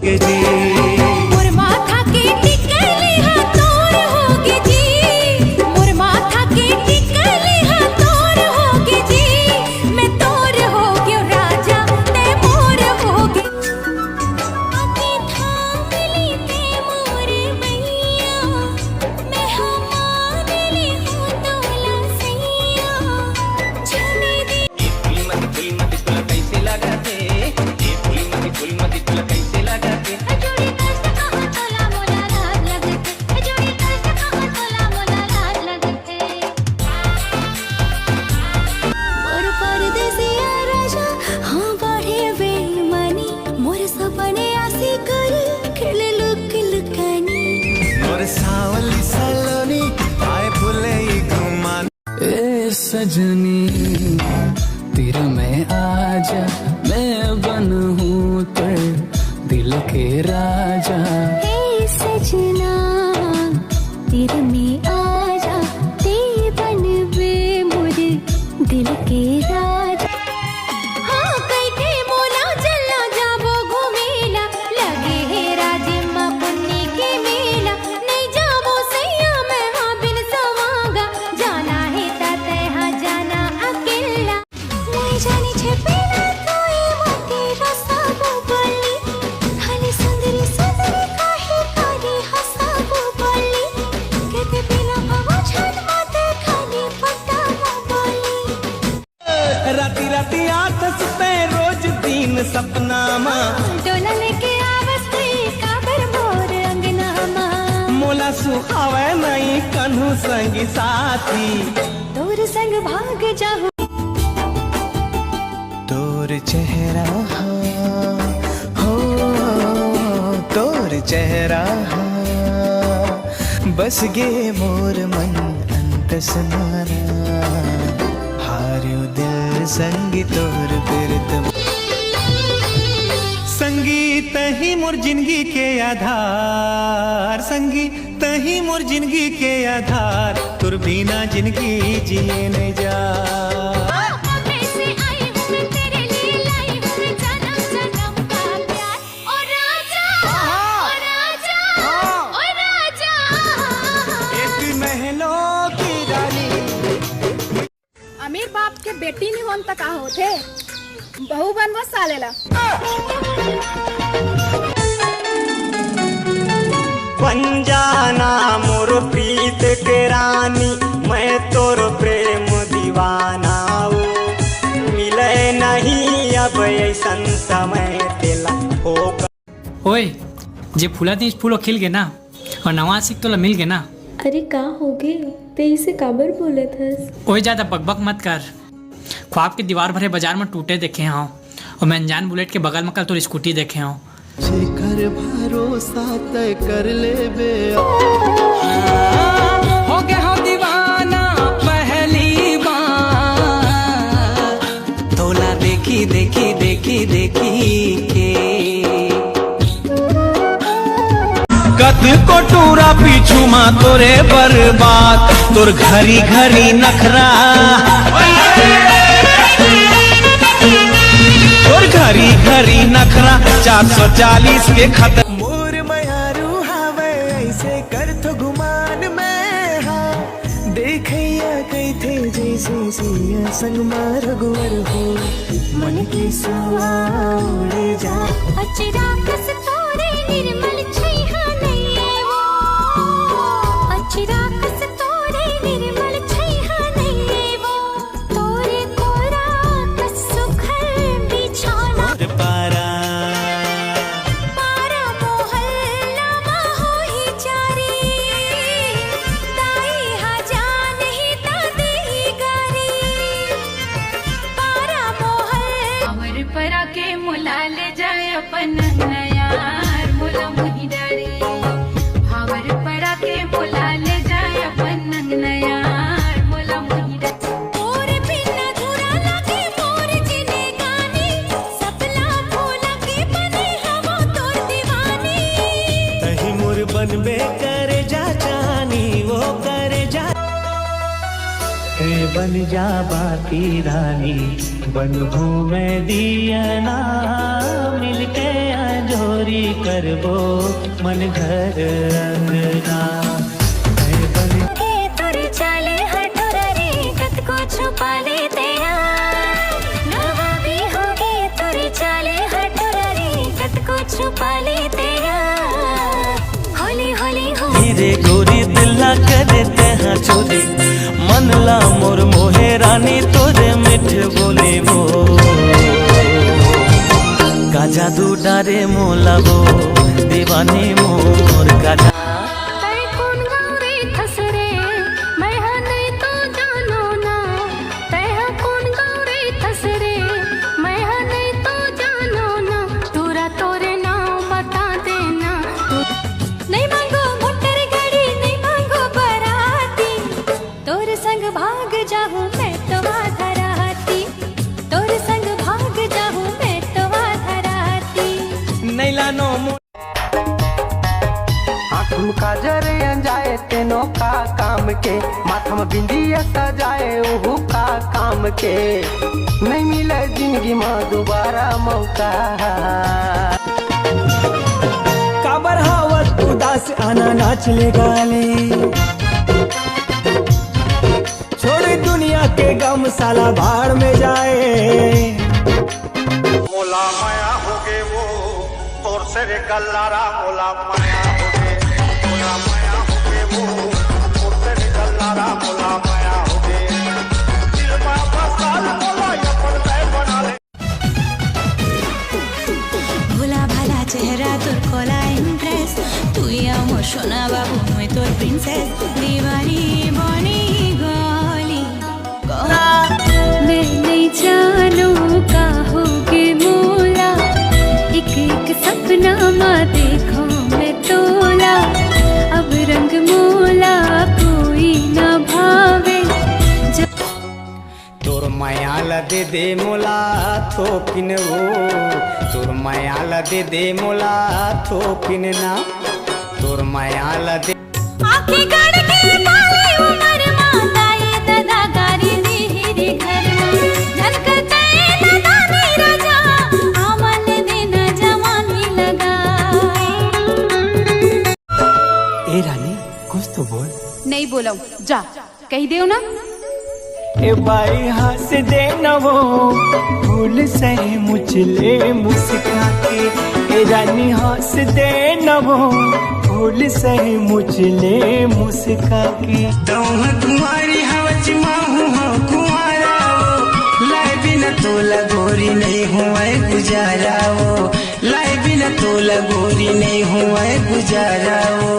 के जी मोर माथा के टिकली हा तोर होगे जी, मोर माथा के टिकली हा तोर होगे जी, मैं तोर होगे राजा ते मोर होगे। आके थाम ली ते मोर मैया, मैं हमारे हो तोला सैया, छने दे फूल मत तुला कैसे लगा थे, ये फूल मत तुला कैसे लगा थे। जोड़ी कष्ट कहाँ तोला मोला लाज लगते, जोड़ी कष्ट कहाँ तोला मोला लाज लगते। मोर परदेसिया राजा हाँ बाढ़े बेईमानी, मोर सपने आसी कर खेले लुक लुकानी। मोर सावली सलोनी आए फुले घुमा। ए सजनी तेरा मैं आजा, मैं बन हूँ तेरे दिल के राजा। हे सजना तेरे में आजा, ते बन बे मोरे दिल के राजा। हाँ कई के मोला चला जाबो घूमेला, लगे है राजे माँ पुण्य के मेला। नहीं जाबो सैया मैं हाँ बिन सवांगा, जाना है ताते हाँ जाना अकेला। नहीं जानी छे पेला कोई मोती रसाबो बोली, खाली सुंदरी सुंदरी काहे काली हसाबो बोली। कहते पेला बाबा छन माते खाली पटाबो बोली। राती राती आत सुते रोज दिन सपना माँ, डोला लेके आवस ते काबर मोर अंगना माँ। मोला सुहावे नहीं कन्हू संगी साथी। तोर संग भाग जाहू तोर चेहरा हो तोर चेहरा बस गे मोर मन अंतस मारा। हार्यो दिल संगी तोर बिरत। संगीत ही मोर जिंदगी के आधार, संगीत ही मोर जिंदगी के आधार। तुर बिना जिंदगी जिए नहीं जा। कैसे आई हूँ मैं तेरे लिए लाई हूँ मैं जन्म जन्म का प्यार। ओ राजा ओ राजा ओ राजा। एक महलों की रानी। अमीर बाप के बेटी नहीं होन तक का होथे, बहू बनवा सालेला। पंजाना मोर प्रीत के रानी, मैं तोर प्रेम दीवाना हूँ। मिले नहीं अब ऐसन समय तेला होगा। ओए जे फूला तीज फूलो खिल गए ना, और नवा सिक तो मिल गए ना। अरे का हो गए ते इसे काबर बोले थस? ओए ज्यादा बकबक मत कर। ख्वाब के दीवार भरे बाजार में टूटे देखे हूँ, और मैं अनजान बुलेट के बगल में कल तो स्कूटी देखे हूँ। शेखर भरोसा तय कर ले बे। हो गया हो दीवाना पहली बार, तोला देखी देखी देखी देखी के। कद को टूरा पीछू माँ तोरे बर्बाद, तोर घरी घरी नखरा। तोर घरी घरी नखरा 440 के खतर। मोर मयारू हावे ऐसे कर तो गुमान में हाँ। देखैया कई थे जैसे सिया संग मार गुवर हो, मन की सुआ उड़ जा। अचिराकस तोरे निर्मल छैहा नहीं वो, अचिराकस तोरे निर्मल छैहा नहीं वो। तोरे कोरा कस सुखल बिछाना, पारा पारा मोहल्ला मा होई चारी। दाई हा जान ही दादी गारी, पारा मोहल अमर परा के मुला ले जाए अपन नयार मुला मुही डारी। भावर परा के मुला ले जाए अपन नयार मुला मुही डारी। मोर बिना धुरा लागे मोर जिने गानी, सपना भूला के बने हवा तोर दीवानी। तही मोर बनबे करे जा जानी वो करे जा। बन जा बाती रानी, बनभू में दिया ना मिलके आजो चोरी करबो मन घर अंगना तुर चाले हटोरा रे कत को छुपा लेते नवा भी होगे तुर चाले हटोरा रे कत को छुपा लेते होली होली हो धीरे गोरी दिला करे ते हाँ चोरी मनला मोर मोहे रानी तोरे मिठ बोले वो का जादू डारे मोला वो दीवानी मोर का कौन गौरे खसरे मैं हाँ नहीं तो जानो ना तय कौन गौरे खसरे मैं हाँ नहीं तो जानो ना तोरा तोरे नाम बता देना नहीं मांगो मोटर गाड़ी नहीं मांगो बराती तोर संग भाग जाऊं मैं तो आधा राती तोर संग भाग जाऊं मैं तो आधा राती नैला नो आँखों काजर जाए तेनो का काम के माथा में बिंदिया सजाए ओहू का काम के नहीं मिले जिंदगी में दोबारा मौका काबर हावत उदास आना नाच ले गाले छोड़ दुनिया के गम साला भाड़ में जाए मोला माया हो गे वो तोर से रे गल्लारा मोला माया हो गे मोला माया हो गे वो तोर से रे गल्लारा मोला माया हो गे दिल में फसाल मोला अपन तय बना ले भोला भाला चेहरा तोर कोला इम्प्रेस तू আমার সোনা বাবু মই তোর প্রিন্সেস दीवानी बनी गली मैं नहीं जानूं का होगे मोला एक एक सपना मा देखो मैं तोला अब रंग मोला कोई ना भावे तोर मायाला दे मोला थोकिन वो तोर मायाला दे मोला थोकिन ना तोर मायाला दे आँखें गड़ के काली उमर माता ये दादा गारी दी घर झलकते दादा मेरा जा आमल देना जवानी लगा ए रानी कुछ तो बोल नहीं बोला जा कही दे ना ए बाई हंस दे न वो फूल सही मुझले मुस्का के ए रानी हंस दे न वो फूल सही मुझले मुस्का के तुम्हारी हवच माहू हो कुआरा वो लाए बिना तोला गोरी नहीं हुआ गुजारा वो लाए बिना तोला गोरी नहीं हुआ गुजारा वो